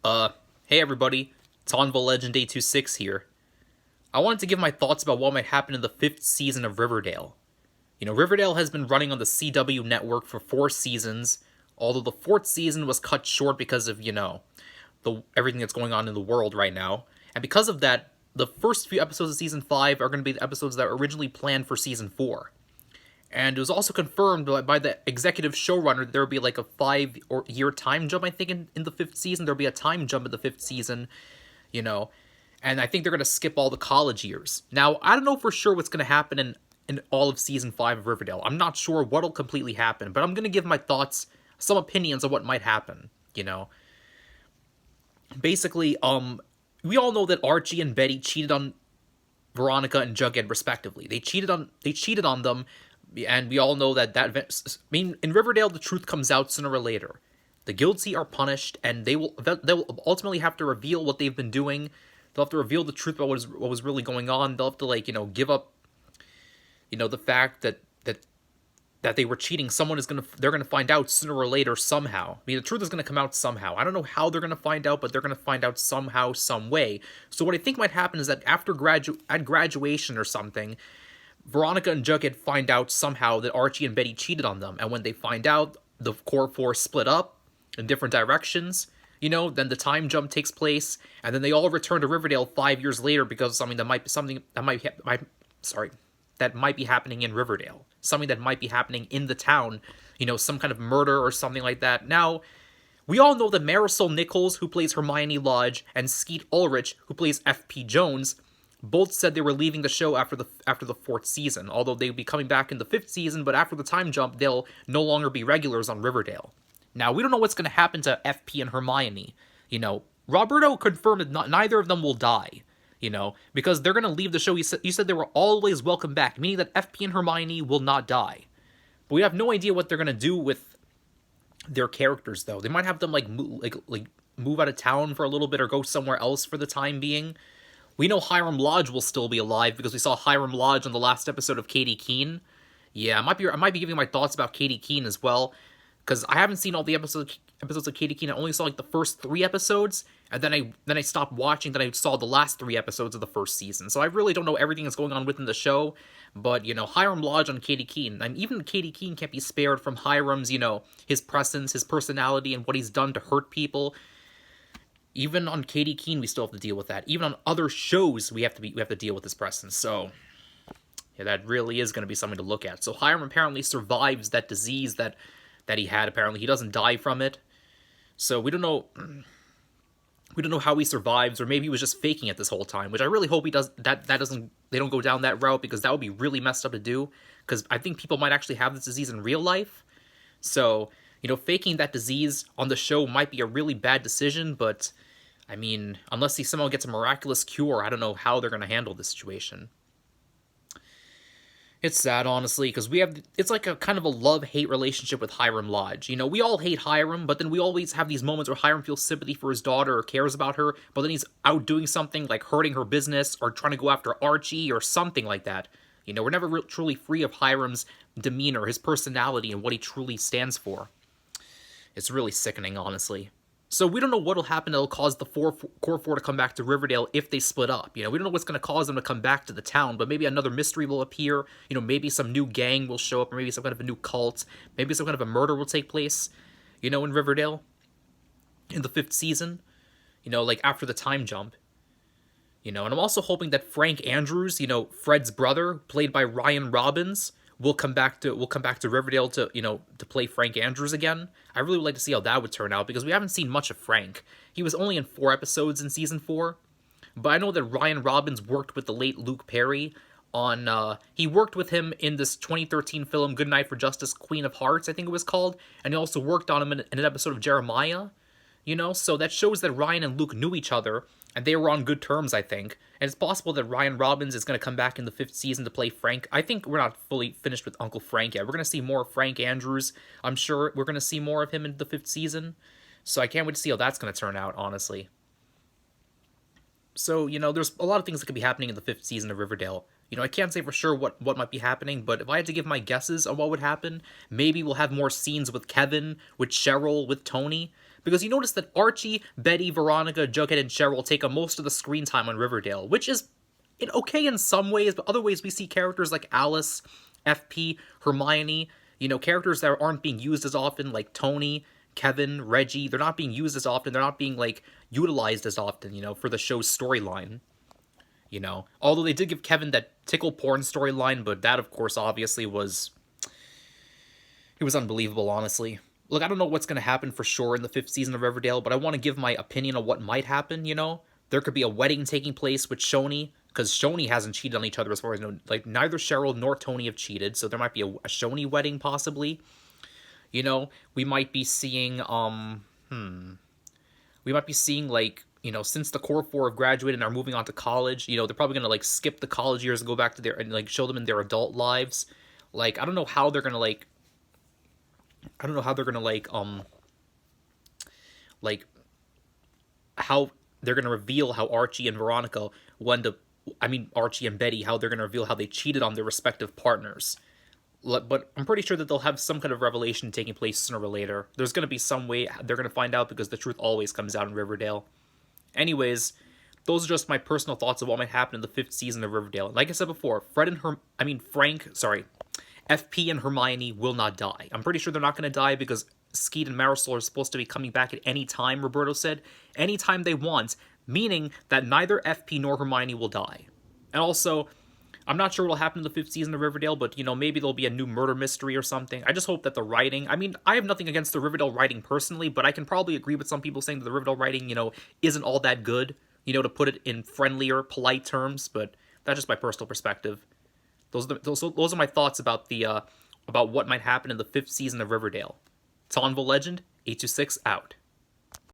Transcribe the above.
Uh, hey everybody, it's Anvil Legend 826 here. I wanted to give my thoughts about what might happen in the 5th season of Riverdale. Riverdale has been running on the CW network for 4 seasons, although the 4th season was cut short because of, the everything that's going on in the world right now. And because of that, the first few episodes of season 5 are going to be the episodes that were originally planned for season 4. And it was also confirmed by the executive showrunner that there would be like a 5 year time jump, I think, in the 5th season. There'll be a time jump in the 5th season, you know. And I think they're going to skip all the college years. Now, I don't know for sure what's going to happen in all of season 5 of Riverdale. I'm not sure what'll completely happen, but I'm going to give my thoughts, some opinions on what might happen. Basically, we all know that Archie and Betty cheated on Veronica and Jughead respectively. They cheated on them, and we all know that in Riverdale the truth comes out sooner or later. The guilty are punished, and they will ultimately have to reveal what they've been doing. They'll have to reveal the truth about what was really going on. They'll have to give up the fact that they were cheating. They're gonna find out sooner or later somehow. I mean, the truth is gonna come out somehow. I don't know how they're gonna find out, but they're gonna find out somehow, some way. So what I think might happen is that at graduation or something, Veronica and Jughead find out somehow that Archie and Betty cheated on them, and when they find out, the core four split up in different directions. Then the time jump takes place, and then they all return to Riverdale 5 years later because of something that might be happening in Riverdale, something that might be happening in the town, some kind of murder or something like that. Now, we all know that Marisol Nichols, who plays Hermione Lodge, and Skeet Ulrich, who plays F.P. Jones, both said they were leaving the show after the 4th season, although they'd be coming back in the 5th season, but after the time jump, they'll no longer be regulars on Riverdale. Now, we don't know what's going to happen to FP and Hermione. Roberto confirmed that neither of them will die, because they're going to leave the show. He said they were always welcome back, meaning that FP and Hermione will not die. But we have no idea what they're going to do with their characters, though. They might have them, move out of town for a little bit or go somewhere else for the time being. We know Hiram Lodge will still be alive because we saw Hiram Lodge on the last episode of Katie Keene. Yeah, I might be giving my thoughts about Katie Keene as well, because I haven't seen all the episodes of Katie Keene. I only saw the first 3 episodes, and then I stopped watching. Then I saw the last 3 episodes of the first season. So I really don't know everything that's going on within the show. But Hiram Lodge on Katie Keene, and even Katie Keene can't be spared from Hiram's his presence, his personality, and what he's done to hurt people. Even on Katie Keene, we still have to deal with that. Even on other shows, we have to deal with his presence. So yeah, that really is going to be something to look at. So Hiram apparently survives that disease that he had. Apparently, he doesn't die from it. So we don't know. We don't know how he survives, or maybe he was just faking it this whole time. Which I really hope he does. That doesn't. They don't go down that route, because that would be really messed up to do. Because I think people might actually have this disease in real life. So faking that disease on the show might be a really bad decision. But I mean, unless he somehow gets a miraculous cure, I don't know how they're going to handle this situation. It's sad, honestly, because it's like a kind of a love-hate relationship with Hiram Lodge. We all hate Hiram, but then we always have these moments where Hiram feels sympathy for his daughter or cares about her, but then he's out doing something like hurting her business or trying to go after Archie or something like that. We're never truly free of Hiram's demeanor, his personality, and what he truly stands for. It's really sickening, honestly. So we don't know what'll happen that'll cause the core four to come back to Riverdale if they split up. We don't know what's going to cause them to come back to the town, but maybe another mystery will appear. Maybe some new gang will show up, or maybe some kind of a new cult. Maybe some kind of a murder will take place, in Riverdale in the 5th season, after the time jump. And I'm also hoping that Frank Andrews, Fred's brother, played by Ryan Robbins, will come back to Riverdale to play Frank Andrews again. I really would like to see how that would turn out, because we haven't seen much of Frank. He was only in 4 episodes in season 4, but I know that Ryan Robbins worked with the late Luke Perry on he worked with him in this 2013 film Good Night for Justice, Queen of Hearts, I think it was called, and he also worked on him in an episode of Jeremiah. So that shows that Ryan and Luke knew each other, and they were on good terms, I think. And it's possible that Ryan Robbins is going to come back in the 5th season to play Frank. I think we're not fully finished with Uncle Frank yet. We're going to see more of Frank Andrews. I'm sure we're going to see more of him in the 5th season. So I can't wait to see how that's going to turn out, honestly. So, there's a lot of things that could be happening in the 5th season of Riverdale. I can't say for sure what might be happening, but if I had to give my guesses on what would happen, maybe we'll have more scenes with Kevin, with Cheryl, with Tony. Because you notice that Archie, Betty, Veronica, Jughead, and Cheryl take up most of the screen time on Riverdale, which is okay in some ways, but other ways we see characters like Alice, FP, Hermione, characters that aren't being used as often, like Tony, Kevin, Reggie. They're not being used as often. They're not being, like, utilized as often, for the show's storyline. Although they did give Kevin that tickle porn storyline, but that, of course, obviously was... It was unbelievable, honestly. Look, I don't know what's going to happen for sure in the 5th season of Riverdale, but I want to give my opinion on what might happen, There could be a wedding taking place with Shoni, because Shoni hasn't cheated on each other as far as I know. Like, neither Cheryl nor Tony have cheated, so there might be a Shoni wedding, possibly. We might be seeing, We might be seeing, like, since the core 4 have graduated and are moving on to college, they're probably going to, like, skip the college years and go back to their, and, like, show them in their adult lives. Like, I don't know how they're going to, like, how they're going to reveal how Archie and Veronica Archie and Betty, how they're going to reveal how they cheated on their respective partners. But I'm pretty sure that they'll have some kind of revelation taking place sooner or later. There's going to be some way they're going to find out, because the truth always comes out in Riverdale. Anyways, those are just my personal thoughts of what might happen in the 5th season of Riverdale. Like I said before, FP and Hermione will not die. I'm pretty sure they're not going to die because Skeet and Marisol are supposed to be coming back at any time, Roberto said. Anytime they want, meaning that neither FP nor Hermione will die. And also, I'm not sure what will happen in the 5th season of Riverdale, but, maybe there'll be a new murder mystery or something. I just hope that the writing... I have nothing against the Riverdale writing personally, but I can probably agree with some people saying that the Riverdale writing, isn't all that good, to put it in friendlier, polite terms, but that's just my personal perspective. Those are my thoughts about about what might happen in the 5th season of Riverdale. Tonville Legend, 826 out.